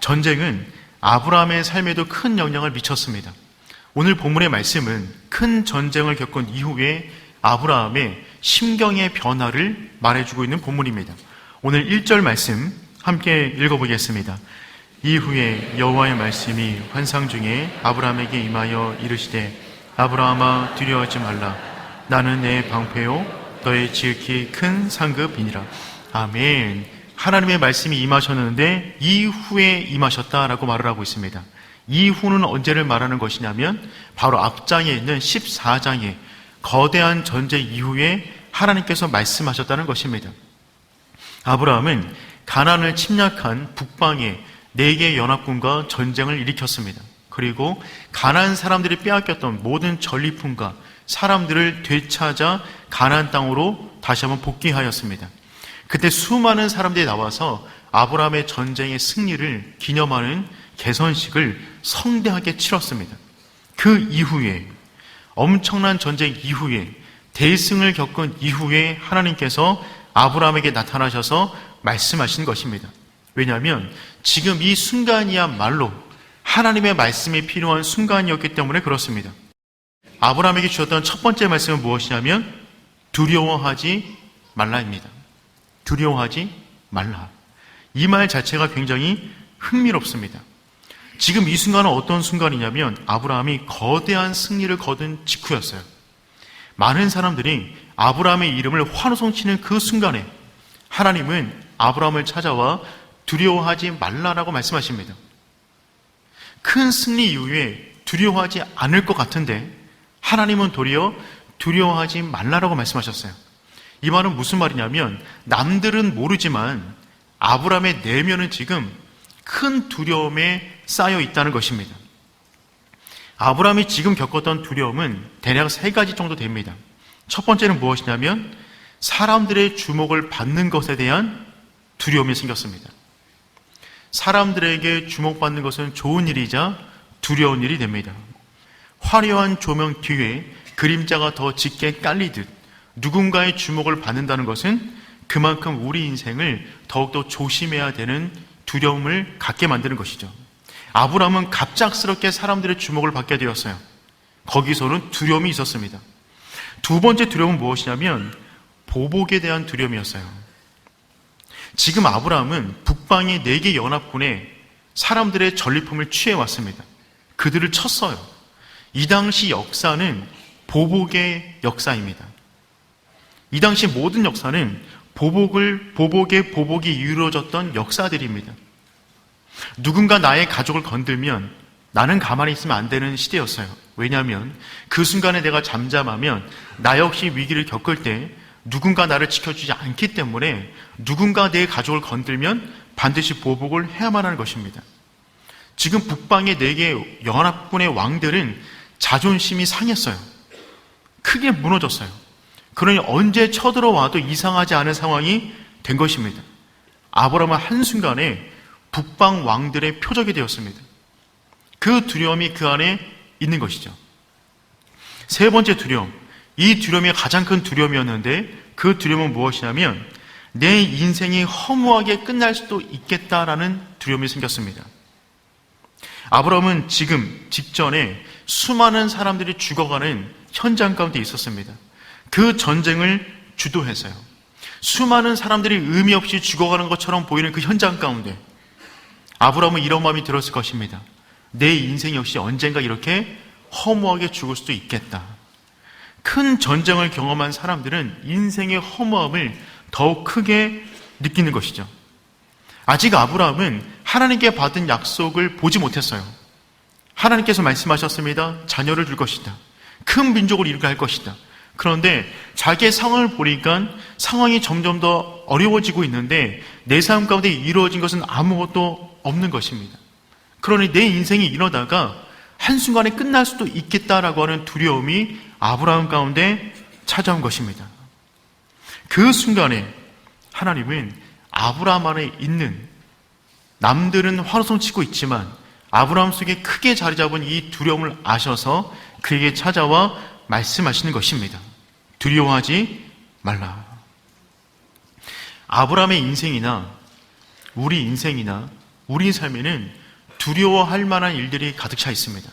전쟁은 아브라함의 삶에도 큰 영향을 미쳤습니다. 오늘 본문의 말씀은 큰 전쟁을 겪은 이후에 아브라함의 심경의 변화를 말해주고 있는 본문입니다. 오늘 1절 말씀 함께 읽어보겠습니다. 이후에 여호와의 말씀이 환상 중에 아브라함에게 임하여 이르시되 아브라함아 두려워하지 말라. 나는 내 방패요 너의 지극히 큰 상급이니라. 아멘. 하나님의 말씀이 임하셨는데 이후에 임하셨다라고 말을 하고 있습니다. 이후는 언제를 말하는 것이냐면 바로 앞장에 있는 14장에 거대한 전쟁 이후에 하나님께서 말씀하셨다는 것입니다. 아브라함은 가나안을 침략한 북방의 4개 연합군과 전쟁을 일으켰습니다. 그리고 가나안 사람들이 빼앗겼던 모든 전리품과 사람들을 되찾아 가나안 땅으로 다시 한번 복귀하였습니다. 그때 수많은 사람들이 나와서 아브라함의 전쟁의 승리를 기념하는 개선식을 성대하게 치렀습니다. 그 이후에 엄청난 전쟁 이후에 대승을 겪은 이후에 하나님께서 아브라함에게 나타나셔서 말씀하신 것입니다. 왜냐하면 지금 이 순간이야말로 하나님의 말씀이 필요한 순간이었기 때문에 그렇습니다. 아브라함에게 주셨던 첫 번째 말씀은 무엇이냐면 두려워하지 말라입니다. 두려워하지 말라. 이 말 자체가 굉장히 흥미롭습니다. 지금 이 순간은 어떤 순간이냐면 아브라함이 거대한 승리를 거둔 직후였어요. 많은 사람들이 아브라함의 이름을 환호성치는 그 순간에 하나님은 아브라함을 찾아와 두려워하지 말라라고 말씀하십니다. 큰 승리 이후에 두려워하지 않을 것 같은데 하나님은 도리어 두려워하지 말라라고 말씀하셨어요. 이 말은 무슨 말이냐면 남들은 모르지만 아브라함의 내면은 지금 큰 두려움에 쌓여 있다는 것입니다. 아브라함이 지금 겪었던 두려움은 대략 3가지 정도 됩니다. 첫 번째는 무엇이냐면 사람들의 주목을 받는 것에 대한 두려움이 생겼습니다. 사람들에게 주목받는 것은 좋은 일이자 두려운 일이 됩니다. 화려한 조명 뒤에 그림자가 더 짙게 깔리듯 누군가의 주목을 받는다는 것은 그만큼 우리 인생을 더욱더 조심해야 되는 두려움을 갖게 만드는 것이죠. 아브라함은 갑작스럽게 사람들의 주목을 받게 되었어요. 거기서는 두려움이 있었습니다. 두 번째 두려움은 무엇이냐면 보복에 대한 두려움이었어요. 지금 아브라함은 북방의 4개 연합군에 사람들의 전리품을 취해왔습니다. 그들을 쳤어요. 이 당시 역사는 보복의 역사입니다. 이 당시 모든 역사는 보복이 이루어졌던 역사들입니다. 누군가 나의 가족을 건들면 나는 가만히 있으면 안 되는 시대였어요. 왜냐하면 그 순간에 내가 잠잠하면 나 역시 위기를 겪을 때 누군가 나를 지켜주지 않기 때문에 누군가 내 가족을 건들면 반드시 보복을 해야만 하는 것입니다. 지금 북방의 4개 연합군의 왕들은 자존심이 상했어요. 크게 무너졌어요. 그러니 언제 쳐들어와도 이상하지 않은 상황이 된 것입니다. 아브라함은 한순간에 북방 왕들의 표적이 되었습니다. 그 두려움이 그 안에 있는 것이죠. 세 번째 두려움, 이 두려움이 가장 큰 두려움이었는데 그 두려움은 무엇이냐면 내 인생이 허무하게 끝날 수도 있겠다라는 두려움이 생겼습니다. 아브라함은 지금 직전에 수많은 사람들이 죽어가는 현장 가운데 있었습니다. 그 전쟁을 주도해서요. 수많은 사람들이 의미 없이 죽어가는 것처럼 보이는 그 현장 가운데 아브라함은 이런 마음이 들었을 것입니다. 내 인생 역시 언젠가 이렇게 허무하게 죽을 수도 있겠다. 큰 전쟁을 경험한 사람들은 인생의 허무함을 더욱 크게 느끼는 것이죠. 아직 아브라함은 하나님께 받은 약속을 보지 못했어요. 하나님께서 말씀하셨습니다. 자녀를 줄 것이다. 큰 민족을 이루게 할 것이다. 그런데 자기의 상황을 보니까 상황이 점점 더 어려워지고 있는데 내 삶 가운데 이루어진 것은 아무것도 없는 것입니다. 그러니 내 인생이 이러다가 한순간에 끝날 수도 있겠다라고 하는 두려움이 아브라함 가운데 찾아온 것입니다. 그 순간에 하나님은 아브라함 안에 있는 남들은 환호성 치고 있지만 아브라함 속에 크게 자리 잡은 이 두려움을 아셔서 그에게 찾아와 말씀하시는 것입니다. 두려워하지 말라. 아브라함의 인생이나 우리 인생이나 우리 삶에는 두려워할 만한 일들이 가득 차 있습니다.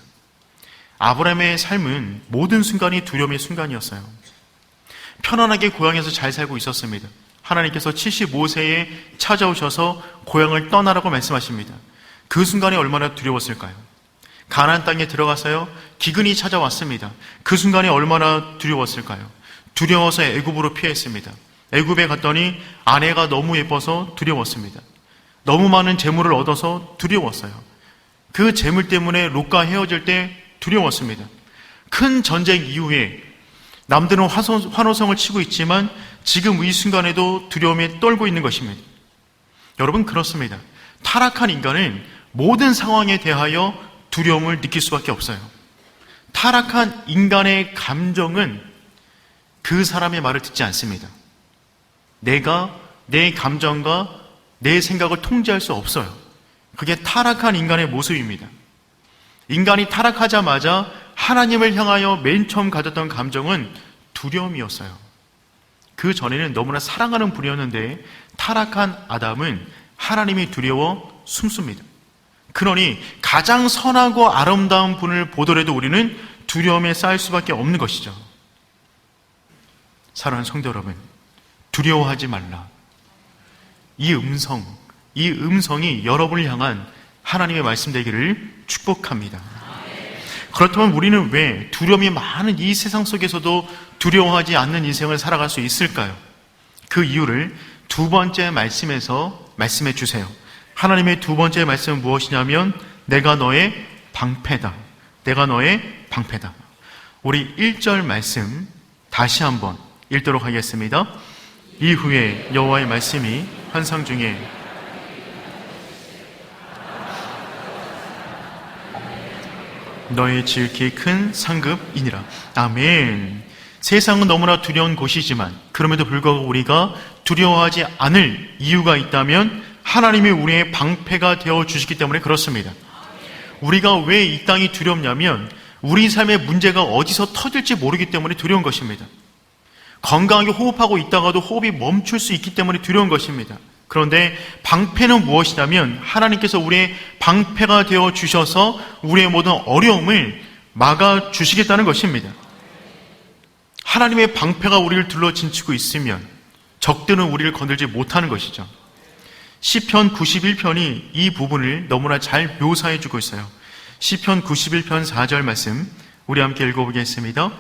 아브라함의 삶은 모든 순간이 두려움의 순간이었어요. 편안하게 고향에서 잘 살고 있었습니다. 하나님께서 75세에 찾아오셔서 고향을 떠나라고 말씀하십니다. 그 순간에 얼마나 두려웠을까요? 가나안 땅에 들어가서요, 기근이 찾아왔습니다. 그 순간에 얼마나 두려웠을까요? 두려워서 애굽으로 피했습니다. 애굽에 갔더니 아내가 너무 예뻐서 두려웠습니다. 너무 많은 재물을 얻어서 두려웠어요. 그 재물 때문에 롯과 헤어질 때 두려웠습니다. 큰 전쟁 이후에 남들은 환호성을 치고 있지만 지금 이 순간에도 두려움에 떨고 있는 것입니다. 여러분, 그렇습니다. 타락한 인간은 모든 상황에 대하여 두려움을 느낄 수밖에 없어요. 타락한 인간의 감정은 그 사람의 말을 듣지 않습니다. 내가 내 감정과 내 생각을 통제할 수 없어요. 그게 타락한 인간의 모습입니다. 인간이 타락하자마자 하나님을 향하여 맨 처음 가졌던 감정은 두려움이었어요. 그 전에는 너무나 사랑하는 분이었는데 타락한 아담은 하나님이 두려워 숨습니다. 그러니 가장 선하고 아름다운 분을 보더라도 우리는 두려움에 쌓일 수밖에 없는 것이죠. 사랑하는 성도 여러분, 두려워하지 말라. 이 음성이 여러분을 향한 하나님의 말씀 되기를 축복합니다. 그렇다면 우리는 왜 두려움이 많은 이 세상 속에서도 두려워하지 않는 인생을 살아갈 수 있을까요? 그 이유를 두 번째 말씀에서 말씀해 주세요. 하나님의 두 번째 말씀은 무엇이냐면 내가 너의 방패다. 내가 너의 방패다. 우리 1절 말씀 다시 한번 읽도록 하겠습니다. 이후에 여호와의 말씀이 환상 중에 너의 지극히 큰 상급이니라. 아멘. 세상은 너무나 두려운 곳이지만 그럼에도 불구하고 우리가 두려워하지 않을 이유가 있다면 하나님이 우리의 방패가 되어 주시기 때문에 그렇습니다. 우리가 왜 이 땅이 두렵냐면 우리 삶의 문제가 어디서 터질지 모르기 때문에 두려운 것입니다. 건강하게 호흡하고 있다가도 호흡이 멈출 수 있기 때문에 두려운 것입니다. 그런데 방패는 무엇이냐면 하나님께서 우리의 방패가 되어 주셔서 우리의 모든 어려움을 막아 주시겠다는 것입니다. 하나님의 방패가 우리를 둘러 진치고 있으면 적들은 우리를 건들지 못하는 것이죠. 시편 91편이 이 부분을 너무나 잘 묘사해 주고 있어요. 시편 91편 4절 말씀 우리 함께 읽어보겠습니다.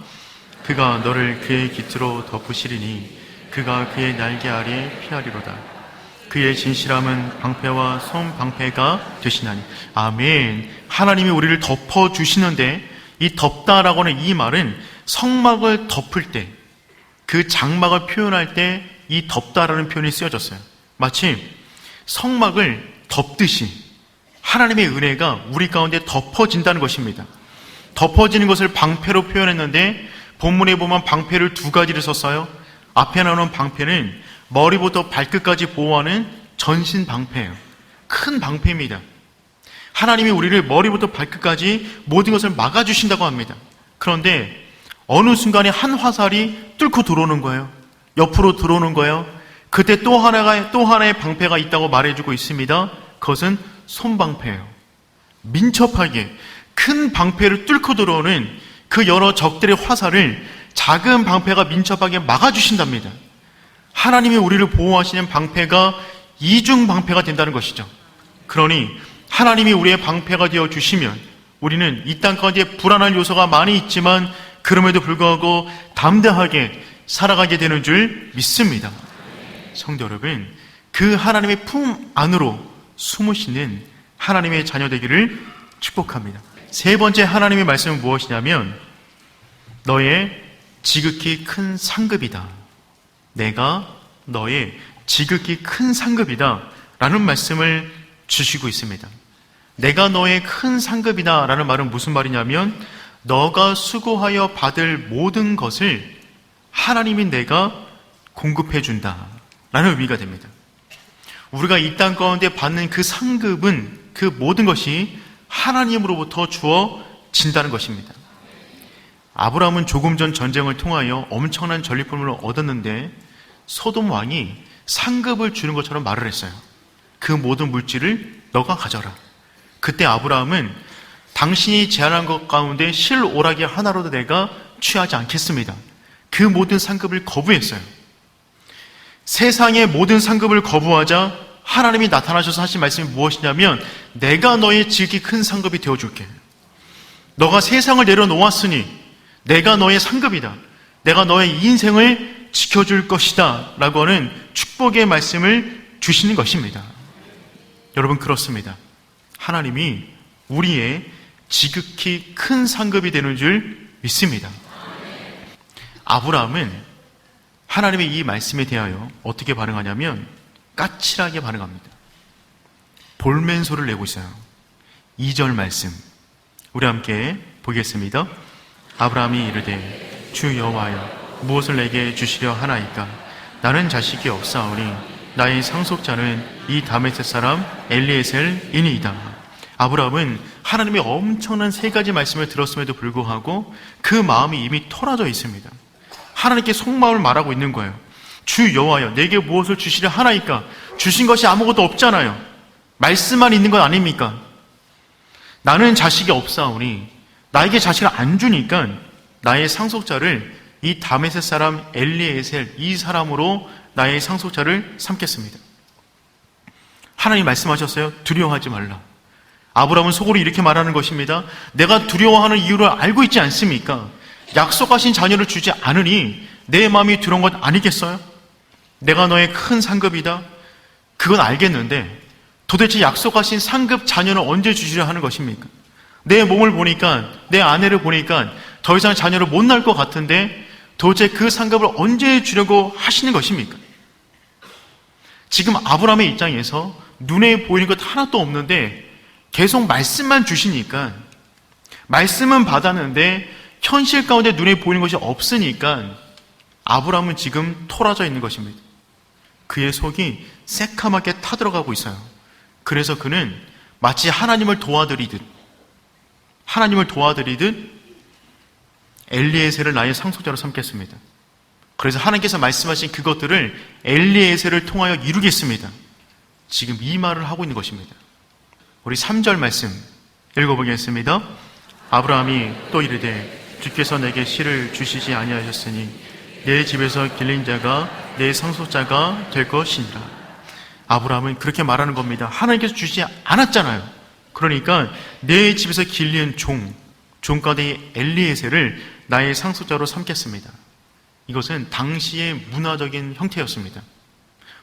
그가 너를 그의 깃으로 덮으시리니 그가 그의 날개 아래 피하리로다. 그의 진실함은 방패와 손방패가 되시나니. 아멘. 하나님이 우리를 덮어주시는데 이 덮다라고는 이 말은 성막을 덮을 때, 그 장막을 표현할 때 이 덮다라는 표현이 쓰여졌어요. 마치 성막을 덮듯이 하나님의 은혜가 우리 가운데 덮어진다는 것입니다. 덮어지는 것을 방패로 표현했는데 본문에 보면 방패를 두 가지를 썼어요. 앞에 나오는 방패는 머리부터 발끝까지 보호하는 전신 방패예요. 큰 방패입니다. 하나님이 우리를 머리부터 발끝까지 모든 것을 막아주신다고 합니다. 그런데 어느 순간에 한 화살이 뚫고 들어오는 거예요. 옆으로 들어오는 거예요. 그때 또 하나의 방패가 있다고 말해주고 있습니다. 그것은 손방패예요. 민첩하게 큰 방패를 뚫고 들어오는 그 여러 적들의 화살을 작은 방패가 민첩하게 막아주신답니다. 하나님이 우리를 보호하시는 방패가 이중 방패가 된다는 것이죠. 그러니 하나님이 우리의 방패가 되어 주시면 우리는 이 땅 가운데 불안할 요소가 많이 있지만 그럼에도 불구하고 담대하게 살아가게 되는 줄 믿습니다. 성도 여러분, 그 하나님의 품 안으로 숨으시는 하나님의 자녀 되기를 축복합니다. 세 번째 하나님의 말씀은 무엇이냐면 너의 지극히 큰 상급이다. 내가 너의 지극히 큰 상급이다 라는 말씀을 주시고 있습니다. 내가 너의 큰 상급이다 라는 말은 무슨 말이냐면 너가 수고하여 받을 모든 것을 하나님이 내가 공급해 준다 라는 의미가 됩니다. 우리가 이 땅 가운데 받는 그 상급은 그 모든 것이 하나님으로부터 주어진다는 것입니다. 아브라함은 조금 전 전쟁을 통하여 엄청난 전리품을 얻었는데 소돔 왕이 상급을 주는 것처럼 말을 했어요. 그 모든 물질을 너가 가져라. 그때 아브라함은 당신이 제안한 것 가운데 실오라기 하나로도 내가 취하지 않겠습니다. 그 모든 상급을 거부했어요. 세상의 모든 상급을 거부하자 하나님이 나타나셔서 하신 말씀이 무엇이냐면 내가 너의 지극히 큰 상급이 되어줄게. 너가 세상을 내려놓았으니 내가 너의 상급이다. 내가 너의 인생을 지켜줄 것이다 라고 하는 축복의 말씀을 주시는 것입니다. 여러분, 그렇습니다. 하나님이 우리의 지극히 큰 상급이 되는 줄 믿습니다. 아브라함은 하나님의 이 말씀에 대하여 어떻게 반응하냐면 까칠하게 반응합니다. 볼멘소를 내고 있어요. 2절 말씀 우리 함께 보겠습니다. 아브라함이 이르되 주 여호와여 무엇을 내게 주시려 하나이까? 나는 자식이 없사오니 나의 상속자는 이 다메섹 사람 엘리에셀이니이다. 아브라함은 하나님의 엄청난 세 가지 말씀을 들었음에도 불구하고 그 마음이 이미 토라져 있습니다. 하나님께 속마음을 말하고 있는 거예요. 주 여호와여 내게 무엇을 주시려 하나이까? 주신 것이 아무것도 없잖아요. 말씀만 있는 건 아닙니까? 나는 자식이 없사오니 나에게 자식을 안 주니까 나의 상속자를 이 다메섹 사람 엘리에셀 이 사람으로 나의 상속자를 삼겠습니다. 하나님 말씀하셨어요. 두려워하지 말라. 아브라함은 속으로 이렇게 말하는 것입니다. 내가 두려워하는 이유를 알고 있지 않습니까? 약속하신 자녀를 주지 않으니 내 마음이 두려운 것 아니겠어요? 내가 너의 큰 상급이다. 그건 알겠는데 도대체 약속하신 상급 자녀는 언제 주시려 하는 것입니까? 내 몸을 보니까, 내 아내를 보니까 더 이상 자녀를 못 낳을 것 같은데 도대체 그 상급을 언제 주려고 하시는 것입니까? 지금 아브라함의 입장에서 눈에 보이는 것 하나도 없는데 계속 말씀만 주시니까, 말씀은 받았는데 현실 가운데 눈에 보이는 것이 없으니까 아브라함은 지금 토라져 있는 것입니다. 그의 속이 새카맣게 타들어가고 있어요. 그래서 그는 마치 하나님을 도와드리듯 엘리에셀을 나의 상속자로 삼겠습니다. 그래서 하나님께서 말씀하신 그것들을 엘리에셀을 통하여 이루겠습니다. 지금 이 말을 하고 있는 것입니다. 우리 3절 말씀 읽어보겠습니다. 아브라함이 또 이르되 주께서 내게 씨를 주시지 아니하셨으니 내 집에서 길린 자가 내 상속자가 될 것이니라. 아브라함은 그렇게 말하는 겁니다. 하나님께서 주시지 않았잖아요. 그러니까 내 집에서 길린 종 가운데 엘리에셀을 나의 상속자로 삼겠습니다. 이것은 당시의 문화적인 형태였습니다.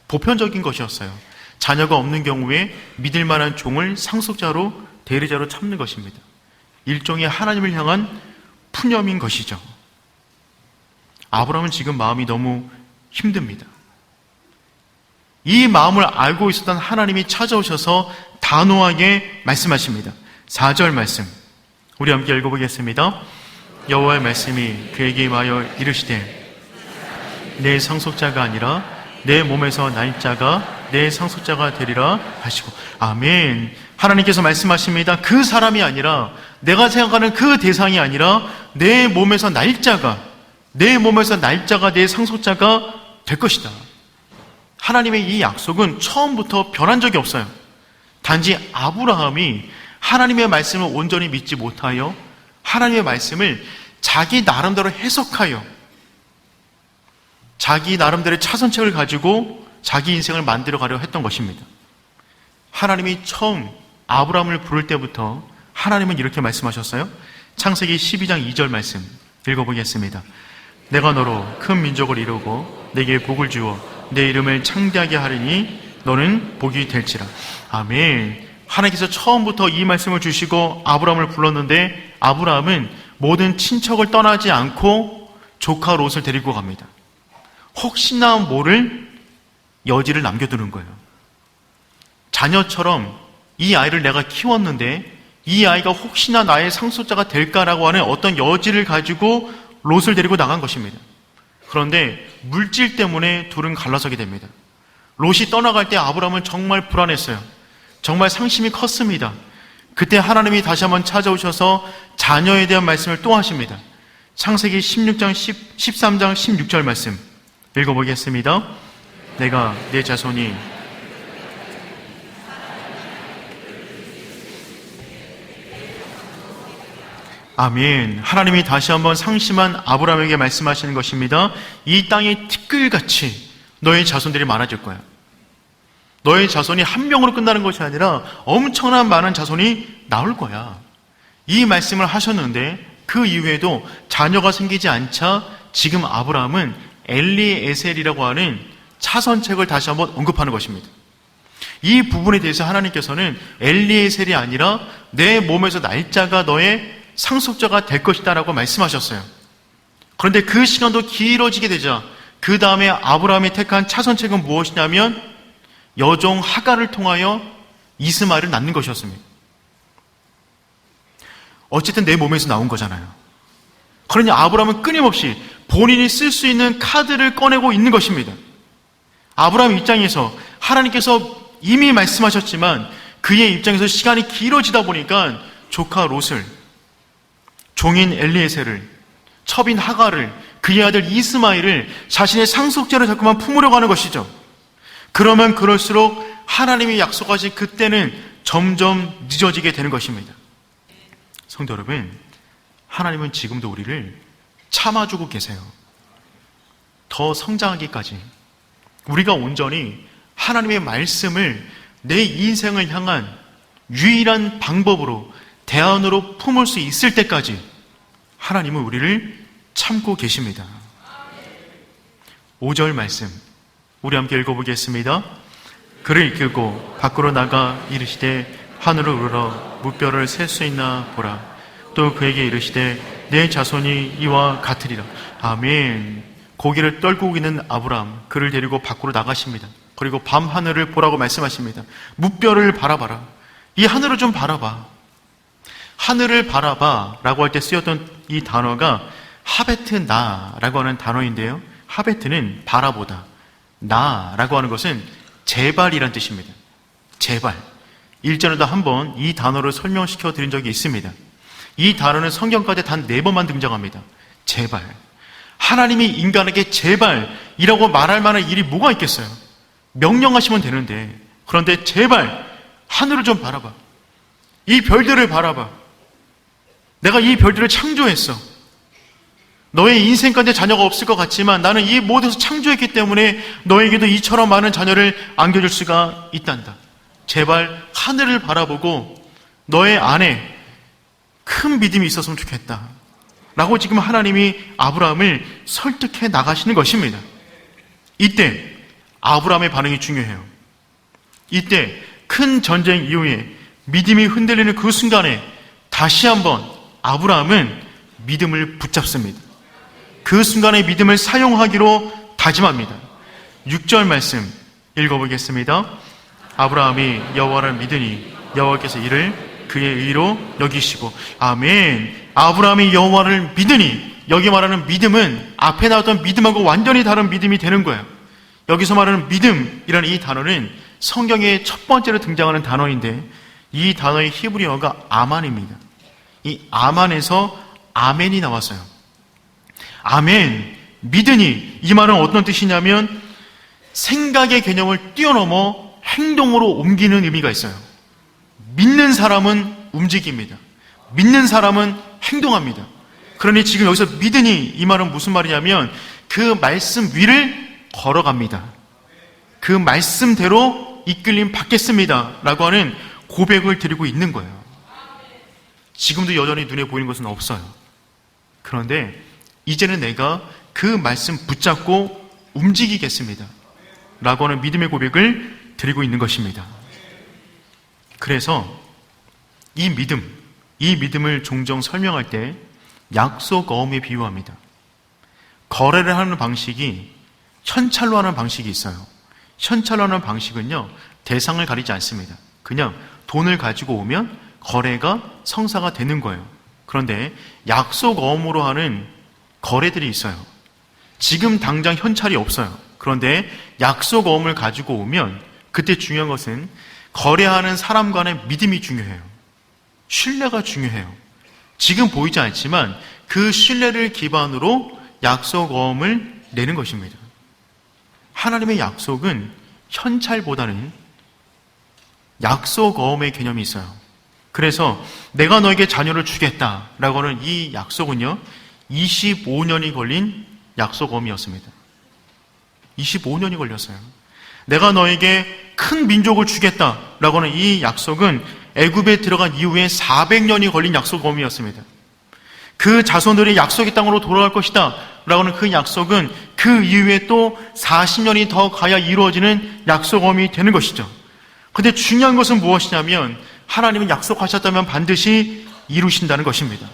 보편적인 것이었어요. 자녀가 없는 경우에 믿을 만한 종을 상속자로, 대리자로 참는 것입니다. 일종의 하나님을 향한 푸념인 것이죠. 아브라함은 지금 마음이 너무 힘듭니다. 이 마음을 알고 있었던 하나님이 찾아오셔서 단호하게 말씀하십니다. 4절 말씀 우리 함께 읽어보겠습니다. 여호와의 말씀이 그에게 임하여 이르시되 내 상속자가 아니라 내 몸에서 날 자가 내 상속자가 되리라 하시고. 아멘. 하나님께서 말씀하십니다. 그 사람이 아니라, 내가 생각하는 그 대상이 아니라 내 몸에서 날 자가 내 상속자가 될 것이다. 하나님의 이 약속은 처음부터 변한 적이 없어요. 단지 아브라함이 하나님의 말씀을 온전히 믿지 못하여 하나님의 말씀을 자기 나름대로 해석하여 자기 나름대로의 차선책을 가지고 자기 인생을 만들어 가려 했던 것입니다. 하나님이 처음 아브라함을 부를 때부터 하나님은 이렇게 말씀하셨어요. 창세기 12장 2절 말씀 읽어보겠습니다. 내가 너로 큰 민족을 이루고 내게 복을 주어 내 이름을 창대하게 하리니 너는 복이 될지라. 아멘. 하나님께서 처음부터 이 말씀을 주시고 아브라함을 불렀는데 아브라함은 모든 친척을 떠나지 않고 조카 롯을 데리고 갑니다. 혹시나 모를 여지를 남겨두는 거예요. 자녀처럼 이 아이를 내가 키웠는데 이 아이가 혹시나 나의 상속자가 될까라고 하는 어떤 여지를 가지고 롯을 데리고 나간 것입니다. 그런데 물질 때문에 둘은 갈라서게 됩니다. 롯이 떠나갈 때 아브라함은 정말 불안했어요. 정말 상심이 컸습니다. 그때 하나님이 다시 한번 찾아오셔서 자녀에 대한 말씀을 또 하십니다. 창세기 16장 13장 16절 말씀 읽어보겠습니다. 내가 내 자손이 아멘. 하나님이 다시 한번 상심한 아브라함에게 말씀하시는 것입니다. 이 땅에 티끌같이 너의 자손들이 많아질 거야. 너의 자손이 한 명으로 끝나는 것이 아니라 엄청난 많은 자손이 나올 거야. 이 말씀을 하셨는데 그 이후에도 자녀가 생기지 않자 지금 아브라함은 엘리에셀이라고 하는 차선책을 다시 한번 언급하는 것입니다. 이 부분에 대해서 하나님께서는 엘리에셀이 아니라 내 몸에서 날짜가 너의 상속자가 될 것이다 라고 말씀하셨어요. 그런데 그 시간도 길어지게 되자 그 다음에 아브라함이 택한 차선책은 무엇이냐면 여종 하갈을 통하여 이스마엘을 낳는 것이었습니다. 어쨌든 내 몸에서 나온 거잖아요. 그러니 아브라함은 끊임없이 본인이 쓸 수 있는 카드를 꺼내고 있는 것입니다. 아브라함 입장에서 하나님께서 이미 말씀하셨지만 그의 입장에서 시간이 길어지다 보니까 조카 롯을, 종인 엘리에셀을, 첩인 하갈을, 그의 아들 이스마엘을 자신의 상속자로 자꾸만 품으려고 하는 것이죠. 그러면 그럴수록 하나님이 약속하신 그때는 점점 늦어지게 되는 것입니다. 성도 여러분, 하나님은 지금도 우리를 참아주고 계세요. 더 성장하기까지 우리가 온전히 하나님의 말씀을 내 인생을 향한 유일한 방법으로, 대안으로 품을 수 있을 때까지 하나님은 우리를 참고 계십니다. 5절 말씀 우리 함께 읽어보겠습니다. 그를 이끌고 밖으로 나가 이르시되 하늘을 우러러 무뼈를 셀 수 있나 보라. 또 그에게 이르시되 내 자손이 이와 같으리라. 아멘. 고개를 떨구고 있는 아브라함, 그를 데리고 밖으로 나가십니다. 그리고 밤 하늘을 보라고 말씀하십니다. 무뼈를 바라봐라. 이 하늘을 좀 바라봐. 하늘을 바라봐 라고 할 때 쓰였던 이 단어가 하베트 나라고 하는 단어인데요, 하베트는 바라보다, 나라고 하는 것은 제발이란 뜻입니다. 제발. 일전에도 한번 이 단어를 설명시켜 드린 적이 있습니다. 이 단어는 성경가운데 단 4번만 등장합니다. 제발. 하나님이 인간에게 제발이라고 말할 만한 일이 뭐가 있겠어요? 명령하시면 되는데, 그런데 제발 하늘을 좀 바라봐. 이 별들을 바라봐. 내가 이 별들을 창조했어. 너의 인생 가운데 자녀가 없을 것 같지만 나는 이 모든 것을 창조했기 때문에 너에게도 이처럼 많은 자녀를 안겨줄 수가 있단다. 제발 하늘을 바라보고 너의 안에 큰 믿음이 있었으면 좋겠다 라고 지금 하나님이 아브라함을 설득해 나가시는 것입니다. 이때 아브라함의 반응이 중요해요. 이때 큰 전쟁 이후에 믿음이 흔들리는 그 순간에 다시 한번 아브라함은 믿음을 붙잡습니다. 그 순간에 믿음을 사용하기로 다짐합니다. 6절 말씀 읽어보겠습니다. 아브라함이 여호와를 믿으니 여호와께서 이를 그의 의로 여기시고. 아멘. 아브라함이 여호와를 믿으니, 여기 말하는 믿음은 앞에 나왔던 믿음하고 완전히 다른 믿음이 되는 거예요. 여기서 말하는 믿음이라는 이 단어는 성경의 첫 번째로 등장하는 단어인데 이 단어의 히브리어가 아만입니다. 이 아만에서 아멘이 나왔어요. 아멘, 믿으니, 이 말은 어떤 뜻이냐면 생각의 개념을 뛰어넘어 행동으로 옮기는 의미가 있어요. 믿는 사람은 움직입니다. 믿는 사람은 행동합니다. 그러니 지금 여기서 믿으니, 이 말은 무슨 말이냐면 그 말씀 위를 걸어갑니다. 그 말씀대로 이끌림 받겠습니다 라고 하는 고백을 드리고 있는 거예요. 지금도 여전히 눈에 보이는 것은 없어요. 그런데 이제는 내가 그 말씀 붙잡고 움직이겠습니다 라고 하는 믿음의 고백을 드리고 있는 것입니다. 그래서 이 믿음을 종종 설명할 때 약속 어음에 비유합니다. 거래를 하는 방식이 현찰로 하는 방식이 있어요. 현찰로 하는 방식은요, 대상을 가리지 않습니다. 그냥 돈을 가지고 오면 거래가 성사가 되는 거예요. 그런데 약속 어음으로 하는 거래들이 있어요. 지금 당장 현찰이 없어요. 그런데 약속 어음을 가지고 오면 그때 중요한 것은 거래하는 사람 간의 믿음이 중요해요. 신뢰가 중요해요. 지금 보이지 않지만 그 신뢰를 기반으로 약속 어음을 내는 것입니다. 하나님의 약속은 현찰보다는 약속 어음의 개념이 있어요. 그래서 내가 너에게 자녀를 주겠다라고 하는 이 약속은요, 25년이 걸린 약속어미였습니다. 25년이 걸렸어요. 내가 너에게 큰 민족을 주겠다라고 하는 이 약속은 애굽에 들어간 이후에 400년이 걸린 약속어미였습니다. 그 자손들이 약속의 땅으로 돌아갈 것이다 라고 하는 그 약속은 그 이후에 또 40년이 더 가야 이루어지는 약속어미 되는 것이죠. 근데 중요한 것은 무엇이냐면 하나님은 약속하셨다면 반드시 이루신다는 것입니다.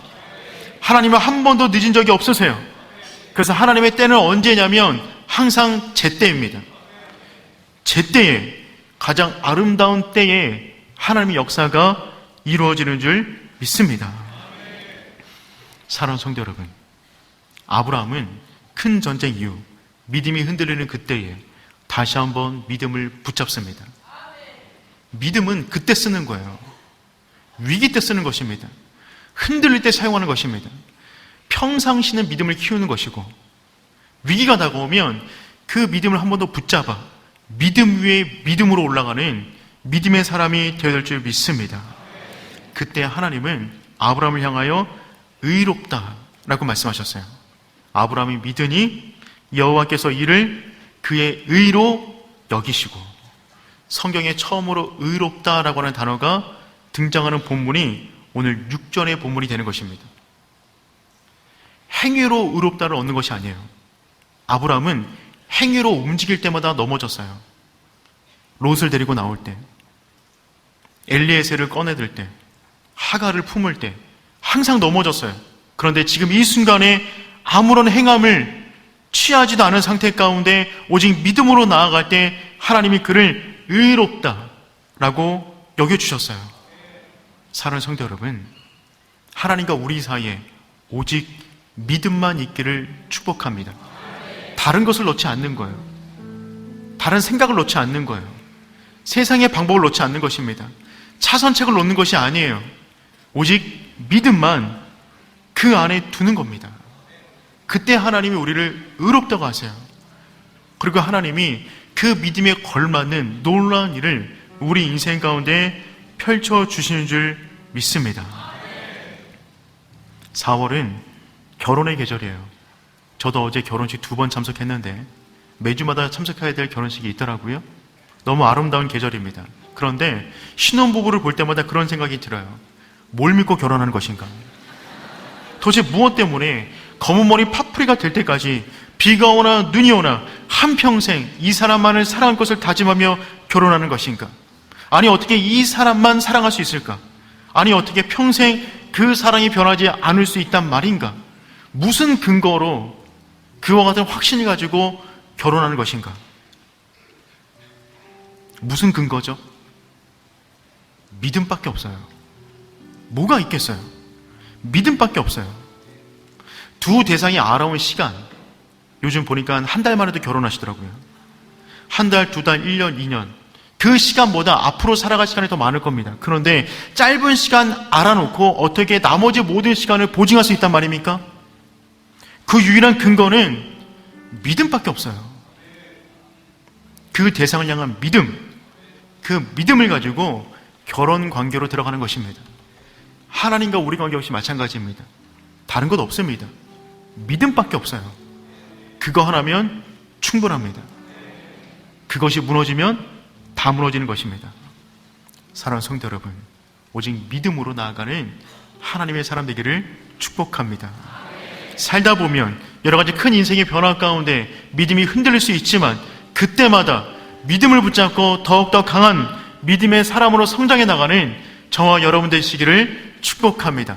하나님은 한 번도 늦은 적이 없으세요. 그래서 하나님의 때는 언제냐면 항상 제때입니다. 제때에, 가장 아름다운 때에 하나님의 역사가 이루어지는 줄 믿습니다. 사랑하는 성도 여러분, 아브라함은 큰 전쟁 이후 믿음이 흔들리는 그때에 다시 한번 믿음을 붙잡습니다. 믿음은 그때 쓰는 거예요. 위기 때 쓰는 것입니다. 흔들릴 때 사용하는 것입니다. 평상시는 믿음을 키우는 것이고 위기가 다가오면 그 믿음을 한 번 더 붙잡아 믿음 위에 믿음으로 올라가는 믿음의 사람이 되어야 될 줄 믿습니다. 그때 하나님은 아브라함을 향하여 의롭다라고 말씀하셨어요. 아브라함이 믿으니 여호와께서 이를 그의 의로 여기시고, 성경에 처음으로 의롭다라고 하는 단어가 등장하는 본문이 오늘 6절의 본문이 되는 것입니다. 행위로 의롭다를 얻는 것이 아니에요. 아브라함은 행위로 움직일 때마다 넘어졌어요. 롯을 데리고 나올 때, 엘리에셀을 꺼내들 때, 하갈을 품을 때 항상 넘어졌어요. 그런데 지금 이 순간에 아무런 행함을 취하지도 않은 상태 가운데 오직 믿음으로 나아갈 때 하나님이 그를 의롭다라고 여겨주셨어요. 사랑하는 성도 여러분, 하나님과 우리 사이에 오직 믿음만 있기를 축복합니다. 다른 것을 넣지 않는 거예요. 다른 생각을 넣지 않는 거예요. 세상의 방법을 넣지 않는 것입니다. 차선책을 놓는 것이 아니에요. 오직 믿음만 그 안에 두는 겁니다. 그때 하나님이 우리를 의롭다고 하세요. 그리고 하나님이 그 믿음에 걸맞는 놀라운 일을 우리 인생 가운데 펼쳐주시는 줄 믿습니다. 4월은 결혼의 계절이에요. 저도 어제 결혼식 2번 참석했는데 매주마다 참석해야 될 결혼식이 있더라고요. 너무 아름다운 계절입니다. 그런데 신혼부부를 볼 때마다 그런 생각이 들어요. 뭘 믿고 결혼하는 것인가? 도대체 무엇 때문에 검은 머리 파프리가 될 때까지 비가 오나 눈이 오나 한평생 이 사람만을 사랑할 것을 다짐하며 결혼하는 것인가? 아니 어떻게 이 사람만 사랑할 수 있을까? 아니 어떻게 평생 그 사랑이 변하지 않을 수 있단 말인가? 무슨 근거로 그와 같은 확신을 가지고 결혼하는 것인가? 무슨 근거죠? 믿음밖에 없어요. 뭐가 있겠어요? 믿음밖에 없어요. 두 대상이 알아온 시간, 요즘 보니까 한 달만 해도 결혼하시더라고요. 한 달, 2달, 1년, 2년. 그 시간보다 앞으로 살아갈 시간이 더 많을 겁니다. 그런데 짧은 시간 알아놓고 어떻게 나머지 모든 시간을 보증할 수 있단 말입니까? 그 유일한 근거는 믿음밖에 없어요. 그 대상을 향한 믿음, 그 믿음을 가지고 결혼 관계로 들어가는 것입니다. 하나님과 우리 관계 역시 마찬가지입니다. 다른 것 없습니다. 믿음밖에 없어요. 그거 하나면 충분합니다. 그것이 무너지면 다 무너지는 것입니다. 사랑하는 성도 여러분, 오직 믿음으로 나아가는 하나님의 사람 되기를 축복합니다. 살다 보면 여러 가지 큰 인생의 변화 가운데 믿음이 흔들릴 수 있지만 그때마다 믿음을 붙잡고 더욱더 강한 믿음의 사람으로 성장해 나가는 저와 여러분 되시기를 축복합니다.